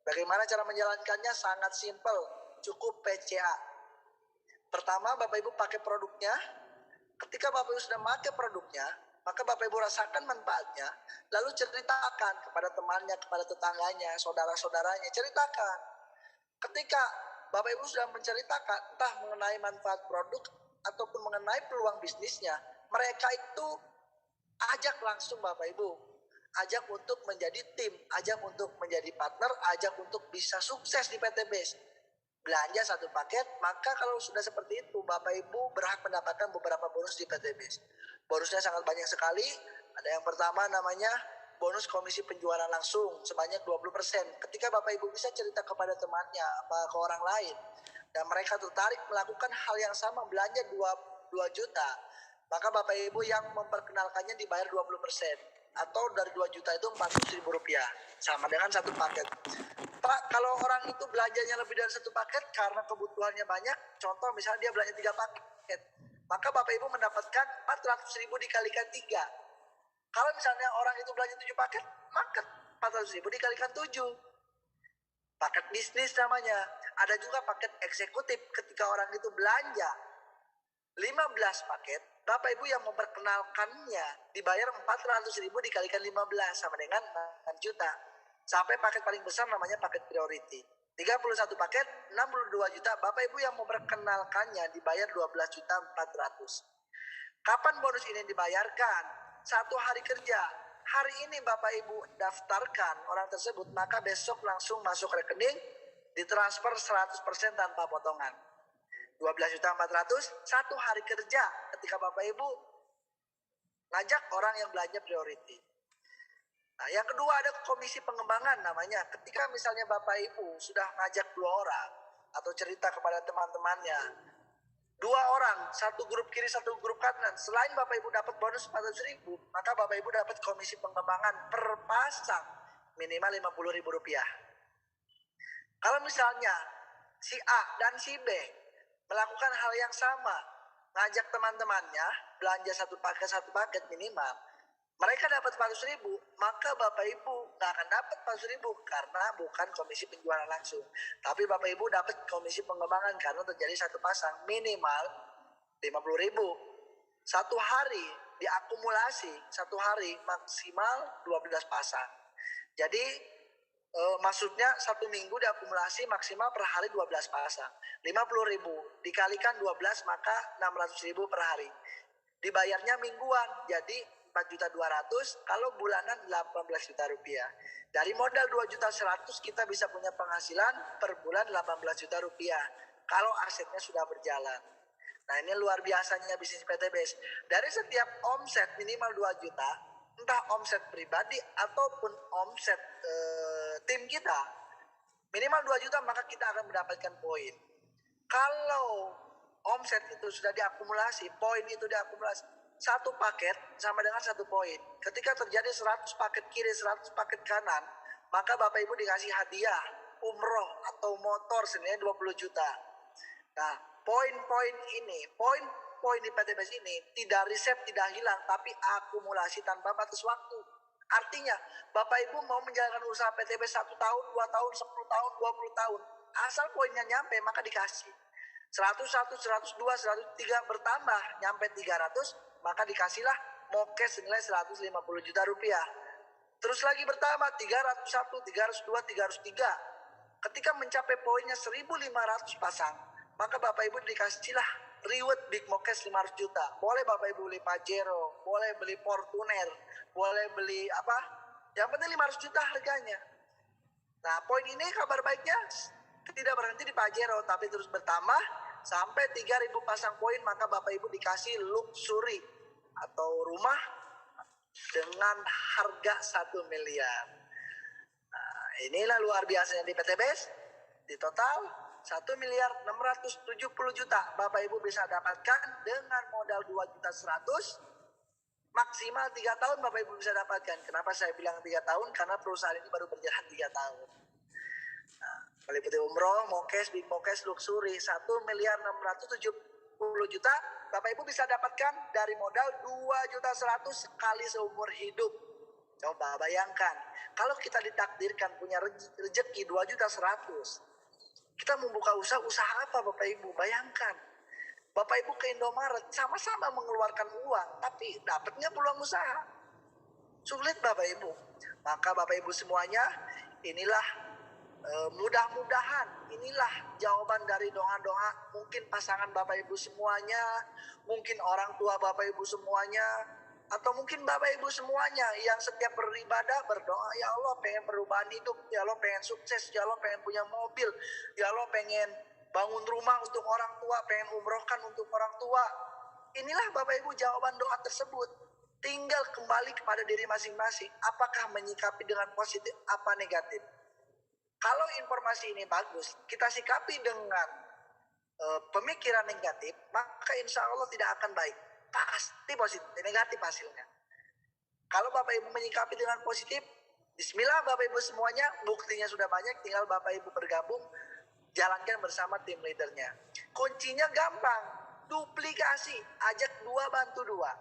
Bagaimana cara menjalankannya? Sangat simpel, cukup PCA. Pertama, Bapak Ibu pakai produknya. Ketika Bapak Ibu sudah pakai produknya, maka Bapak Ibu rasakan manfaatnya, lalu ceritakan kepada temannya, kepada tetangganya, saudara-saudaranya, ceritakan. Ketika Bapak Ibu sudah menceritakan entah mengenai manfaat produk ataupun mengenai peluang bisnisnya, mereka itu ajak langsung Bapak Ibu, ajak untuk menjadi tim, ajak untuk menjadi partner, ajak untuk bisa sukses di PT BES. Belanja satu paket, maka kalau sudah seperti itu, Bapak Ibu berhak mendapatkan beberapa bonus di PT BES. Bonusnya sangat banyak sekali. Ada yang pertama namanya bonus komisi penjualan langsung sebanyak 20%. Ketika Bapak Ibu bisa cerita kepada temannya, apa ke orang lain, dan mereka tertarik melakukan hal yang sama, belanja 2 juta, maka Bapak Ibu yang memperkenalkannya dibayar 20%. Atau dari 2 juta itu 400.000 rupiah. Sama dengan satu paket. Pak, kalau orang itu belanjanya lebih dari satu paket karena kebutuhannya banyak, contoh misalnya dia belanja 3 paket, maka Bapak Ibu mendapatkan 400.000 dikalikan 3. Kalau misalnya orang itu belanja 7 paket, maka 400.000 dikalikan 7. Paket bisnis namanya. Ada juga paket eksekutif. Ketika orang itu belanja 15 paket, Bapak Ibu yang memperkenalkannya dibayar 400.000 dikalikan 15 sama dengan 6 juta. Sampai paket paling besar namanya paket priority. 31 paket, 62 juta. Bapak Ibu yang memperkenalkannya dibayar 12 juta 400. Kapan bonus ini dibayarkan? 1 hari kerja. Hari ini Bapak Ibu daftarkan orang tersebut, maka besok langsung masuk rekening, ditransfer 100% tanpa potongan. 12 juta 400, 1 hari kerja ketika Bapak Ibu ngajak orang yang belanja priority. Nah, yang kedua ada komisi pengembangan namanya. Ketika misalnya Bapak Ibu sudah ngajak 2 orang atau cerita kepada teman-temannya, 2 orang, satu grup kiri, satu grup kanan. Selain Bapak Ibu dapat bonus 400.000, maka Bapak Ibu dapat komisi pengembangan per pasang minimal 50.000 rupiah. Kalau misalnya si A dan si B melakukan hal yang sama, ngajak teman-temannya belanja satu paket minimal, mereka dapat 400.000, maka Bapak Ibu nggak akan dapat 400.000 karena bukan komisi penjualan langsung. Tapi Bapak Ibu dapat komisi pengembangan karena terjadi satu pasang minimal 50.000. Satu hari diakumulasi, satu hari maksimal 12 pasang. Jadi maksudnya 1 minggu diakumulasi maksimal per hari 12 pasang. 50.000 dikalikan 12 maka 600.000 per hari. Dibayarnya mingguan, jadi 4.200.000, kalau bulanan 18 juta rupiah. Dari modal 2.100.000 kita bisa punya penghasilan per bulan 18 juta rupiah kalau asetnya sudah berjalan. Nah, ini luar biasanya bisnis PT BES. Dari setiap omset minimal 2 juta, entah omset pribadi ataupun omset tim kita, minimal 2 juta maka kita akan mendapatkan poin. Kalau omset itu sudah diakumulasi, poin itu diakumulasi, satu paket sama dengan 1 poin. Ketika terjadi 100 paket kiri, 100 paket kanan, maka Bapak Ibu dikasih hadiah umroh atau motor senilai 20 juta. Nah, poin-poin ini, poin di PT BES ini tidak reset, tidak hilang, tapi akumulasi tanpa batas waktu. Artinya, Bapak Ibu mau menjalankan usaha PT BES 1 tahun, 2 tahun, 10 tahun, 20 tahun, asal poinnya nyampe maka dikasih. 101, 102, 103 bertambah nyampe 300, maka dikasihlah mokes senilai 150 juta rupiah. Terus lagi bertambah 301, 302, 303. Ketika mencapai poinnya 1.500 pasang, maka Bapak Ibu dikasihlah reward big mokes 500 juta. Boleh Bapak Ibu beli Pajero, boleh beli Fortuner, boleh beli apa? Yang penting 500 juta harganya. Nah, poin ini kabar baiknya tidak berhenti di Pajero, tapi terus bertambah sampai 3.000 pasang poin, maka Bapak Ibu dikasih luxury atau rumah dengan harga 1 miliar. Nah, inilah luar biasanya di PT BES. Di total 1.670 juta Bapak Ibu bisa dapatkan dengan modal 2.100.000. Maksimal 3 tahun Bapak Ibu bisa dapatkan. Kenapa saya bilang 3 tahun? Karena perusahaan ini baru berjalan 3 tahun. Nah, meliputi umroh, mokes, big mokes, luxury 1.670 juta Bapak Ibu bisa dapatkan dari modal 2.100.000 sekali seumur hidup. Coba bayangkan, kalau kita ditakdirkan punya rezeki 2.100.000, kita membuka usaha apa Bapak Ibu? Bayangkan, Bapak Ibu ke Indomaret sama-sama mengeluarkan uang, tapi dapatnya peluang usaha. Sulit Bapak Ibu. Maka Bapak Ibu semuanya, inilah mudah-mudahan inilah jawaban dari doa-doa mungkin pasangan Bapak Ibu semuanya, mungkin orang tua Bapak Ibu semuanya, atau mungkin Bapak Ibu semuanya yang setiap beribadah berdoa, ya Allah pengen perubahan hidup, ya Allah pengen sukses, ya Allah pengen punya mobil, ya Allah pengen bangun rumah untuk orang tua, pengen umrohkan untuk orang tua. Inilah Bapak Ibu jawaban doa tersebut. Tinggal kembali kepada diri masing-masing, apakah menyikapi dengan positif apa negatif. Kalau informasi ini bagus, kita sikapi dengan pemikiran negatif, maka insya Allah tidak akan baik. Pasti positif, negatif hasilnya. Kalau Bapak Ibu menyikapi dengan positif, bismillah Bapak Ibu semuanya, buktinya sudah banyak, tinggal Bapak Ibu bergabung, jalankan bersama tim leadernya. Kuncinya gampang, duplikasi, ajak dua bantu dua.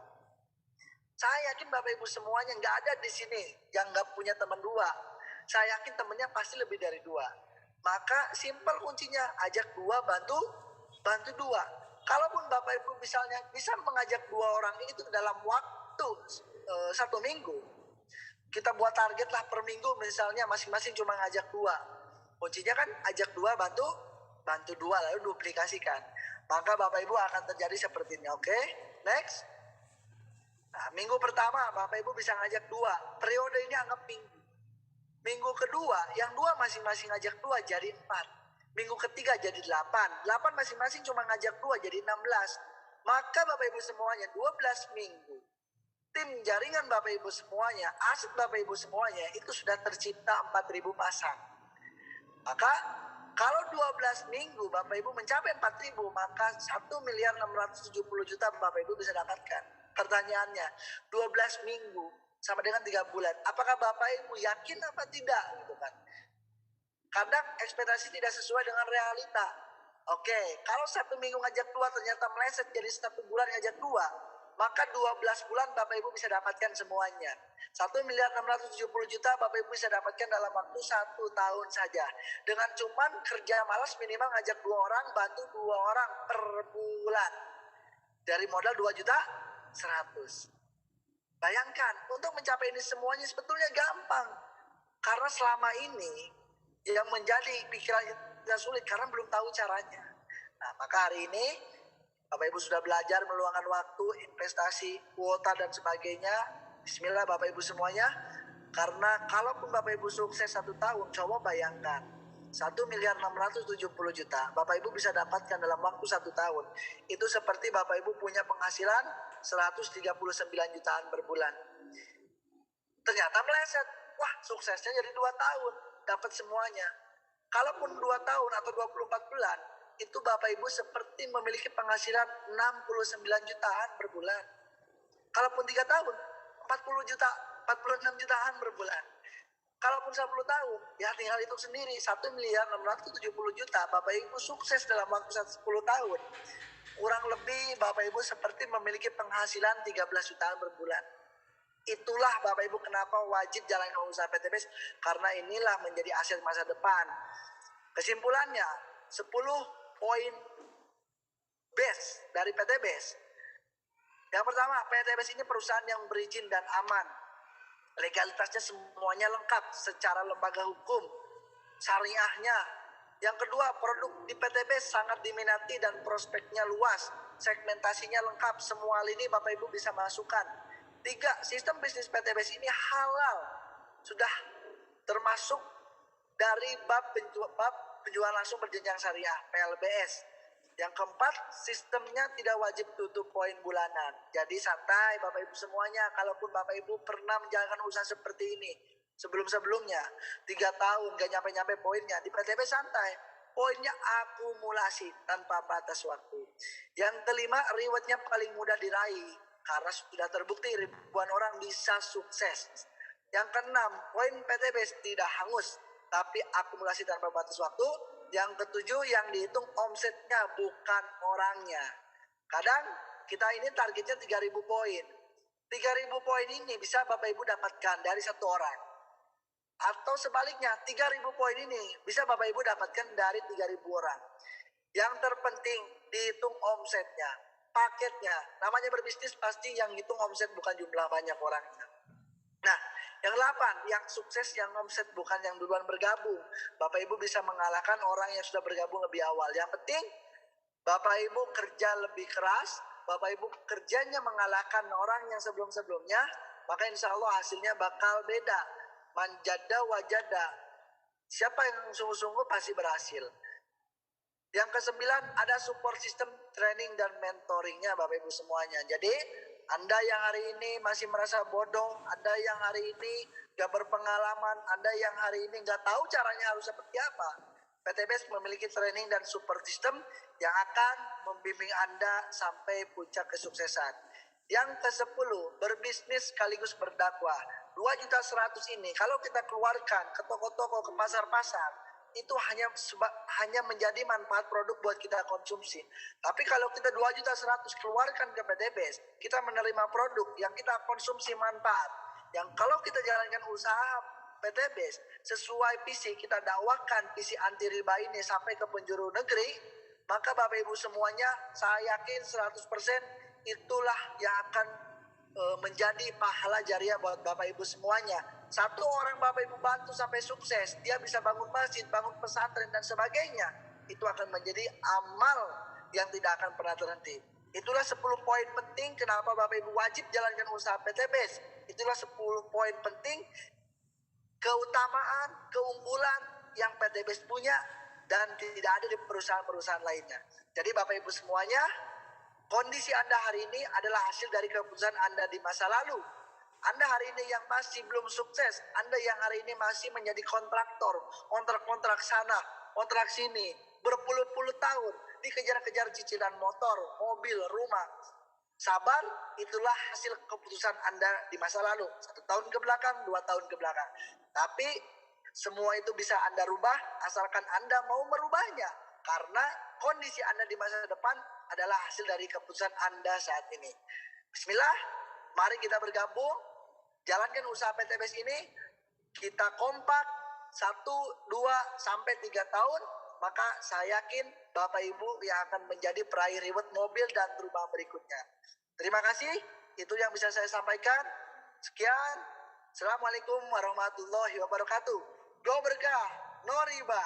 Saya yakin Bapak Ibu semuanya nggak ada di sini yang nggak punya teman dua. Saya yakin temennya pasti lebih dari dua. Maka simpel kuncinya, ajak dua, bantu dua. Kalaupun Bapak Ibu misalnya bisa mengajak dua orang itu dalam waktu 1 minggu, kita buat target lah per minggu misalnya masing-masing cuma ngajak dua. Kuncinya kan ajak dua, bantu dua, lalu duplikasikan. Maka Bapak Ibu akan terjadi seperti ini. Oke, next. Nah, minggu pertama Bapak Ibu bisa ngajak dua. Periode ini anggap minggu. Minggu kedua, yang dua masing-masing ngajak dua jadi 4. Minggu ketiga jadi 8. 8 masing-masing cuma ngajak dua jadi 16. Maka Bapak Ibu semuanya 12 minggu. Tim jaringan Bapak Ibu semuanya, aset Bapak Ibu semuanya itu sudah tercipta 4.000 pasang. Maka kalau 12 minggu Bapak Ibu mencapai 4.000, maka 1.670.000.000 Bapak Ibu bisa dapatkan. Pertanyaannya, 12 minggu sama dengan 3 bulan. Apakah Bapak Ibu yakin apa tidak? Gitu kan. Kadang ekspektasi tidak sesuai dengan realita. Oke, kalau 1 minggu ngajak dua ternyata meleset jadi 1 bulan ngajak dua, maka 12 bulan Bapak Ibu bisa dapatkan semuanya. 1.670.000.000 Bapak Ibu bisa dapatkan dalam waktu 1 tahun saja. Dengan cuman kerja malas minimal ngajak 2 orang, bantu 2 orang per bulan. Dari modal 2.100.000. Bayangkan, untuk mencapai ini semuanya sebetulnya gampang. Karena selama ini yang menjadi pikiran kita sulit karena belum tahu caranya. Nah, maka hari ini Bapak Ibu sudah belajar meluangkan waktu, investasi, kuota dan sebagainya. Bismillah Bapak Ibu semuanya. Karena kalaupun Bapak Ibu sukses 1 tahun, coba bayangkan 1.670.000.000 Bapak Ibu bisa dapatkan dalam waktu 1 tahun. Itu seperti Bapak Ibu punya penghasilan 139 jutaan per bulan. Ternyata meleset. Wah, suksesnya jadi 2 tahun. Dapat semuanya. Kalaupun 2 tahun atau 24 bulan, itu Bapak Ibu seperti memiliki penghasilan 69 jutaan per bulan. Kalaupun 3 tahun, 40 juta, 46 jutaan per bulan. Kalaupun 10 tahun, ya tinggal hitung sendiri, 1.670.000.000 Bapak Ibu sukses dalam waktu 10 tahun. Kurang lebih Bapak Ibu seperti memiliki penghasilan 13 jutaan per bulan. Itulah Bapak Ibu kenapa wajib jalankan usaha PTBS, karena inilah menjadi aset masa depan. Kesimpulannya, 10 poin base dari PTBS. Yang pertama, PTBS ini perusahaan yang berizin dan aman. Legalitasnya semuanya lengkap secara lembaga hukum, syariahnya. Yang kedua, produk di PTBS sangat diminati dan prospeknya luas. Segmentasinya lengkap, semua lini Bapak Ibu bisa masukkan. 3, sistem bisnis PTBS ini halal. Sudah termasuk dari bab penjualan langsung berjenjang syariah, PLBS. Yang keempat, sistemnya tidak wajib tutup poin bulanan. Jadi santai Bapak Ibu semuanya. Kalaupun Bapak Ibu pernah menjalankan usaha seperti ini sebelum-sebelumnya, 3 tahun gak nyampe-nyampe poinnya, di PTB santai. Poinnya akumulasi tanpa batas waktu. Yang kelima, rewardnya paling mudah diraih karena sudah terbukti ribuan orang bisa sukses. Yang keenam, poin PTB tidak hangus tapi akumulasi tanpa batas waktu. Yang ketujuh, yang dihitung omsetnya bukan orangnya. Kadang kita ini targetnya 3.000 poin. 3.000 poin ini bisa Bapak Ibu dapatkan dari satu orang. Atau sebaliknya, 3.000 poin ini bisa Bapak Ibu dapatkan dari 3.000 orang. Yang terpenting dihitung omsetnya, paketnya. Namanya berbisnis pasti yang hitung omset bukan jumlah banyak orangnya. Nah, yang 8, yang sukses yang omset bukan yang duluan bergabung. Bapak Ibu bisa mengalahkan orang yang sudah bergabung lebih awal. Yang penting Bapak Ibu kerja lebih keras, Bapak Ibu kerjanya mengalahkan orang yang sebelum-sebelumnya, maka insya Allah hasilnya bakal beda. Manjada wajada. Siapa yang sungguh-sungguh pasti berhasil. Yang ke-9, ada support system training dan mentoringnya Bapak Ibu semuanya. Jadi Anda yang hari ini masih merasa bodoh, Anda yang hari ini gak berpengalaman, Anda yang hari ini gak tahu caranya harus seperti apa, PTBS memiliki training dan support system yang akan membimbing Anda sampai puncak kesuksesan. Yang ke-10, berbisnis sekaligus berdakwah. 2.100.000 ini kalau kita keluarkan ke toko-toko, ke pasar-pasar, itu hanya menjadi manfaat produk buat kita konsumsi. Tapi kalau kita 2.100.000 keluarkan ke PTBS, kita menerima produk yang kita konsumsi manfaat. Yang kalau kita jalankan usaha PTBS sesuai visi, kita dakwakan visi anti riba ini sampai ke penjuru negeri, maka Bapak Ibu semuanya saya yakin 100% itulah yang akan menjadi pahala jariah buat Bapak Ibu semuanya. Satu orang Bapak Ibu bantu sampai sukses, dia bisa bangun masjid, bangun pesantren dan sebagainya. Itu akan menjadi amal yang tidak akan pernah terhenti. Itulah 10 poin penting kenapa Bapak Ibu wajib jalankan usaha PTBS. Itulah 10 poin penting keutamaan, keunggulan yang PTBS punya dan tidak ada di perusahaan-perusahaan lainnya. Jadi Bapak Ibu semuanya, kondisi Anda hari ini adalah hasil dari keputusan Anda di masa lalu. Anda hari ini yang masih belum sukses, Anda yang hari ini masih menjadi kontraktor, kontrak-kontrak sana, kontrak sini, berpuluh-puluh tahun, dikejar-kejar cicilan motor, mobil, rumah. Sabar, itulah hasil keputusan Anda di masa lalu. 1 tahun ke belakang, 2 tahun ke belakang. Tapi semua itu bisa Anda rubah asalkan Anda mau merubahnya. Karena kondisi Anda di masa depan adalah hasil dari keputusan Anda saat ini. Bismillah, mari kita bergabung, jalankan usaha PTBS ini, kita kompak 1, 2, sampai 3 tahun, maka saya yakin Bapak Ibu yang akan menjadi peraih reward mobil dan rumah berikutnya. Terima kasih, itu yang bisa saya sampaikan. Sekian, Assalamualaikum warahmatullahi wabarakatuh. Go berkah, no riba.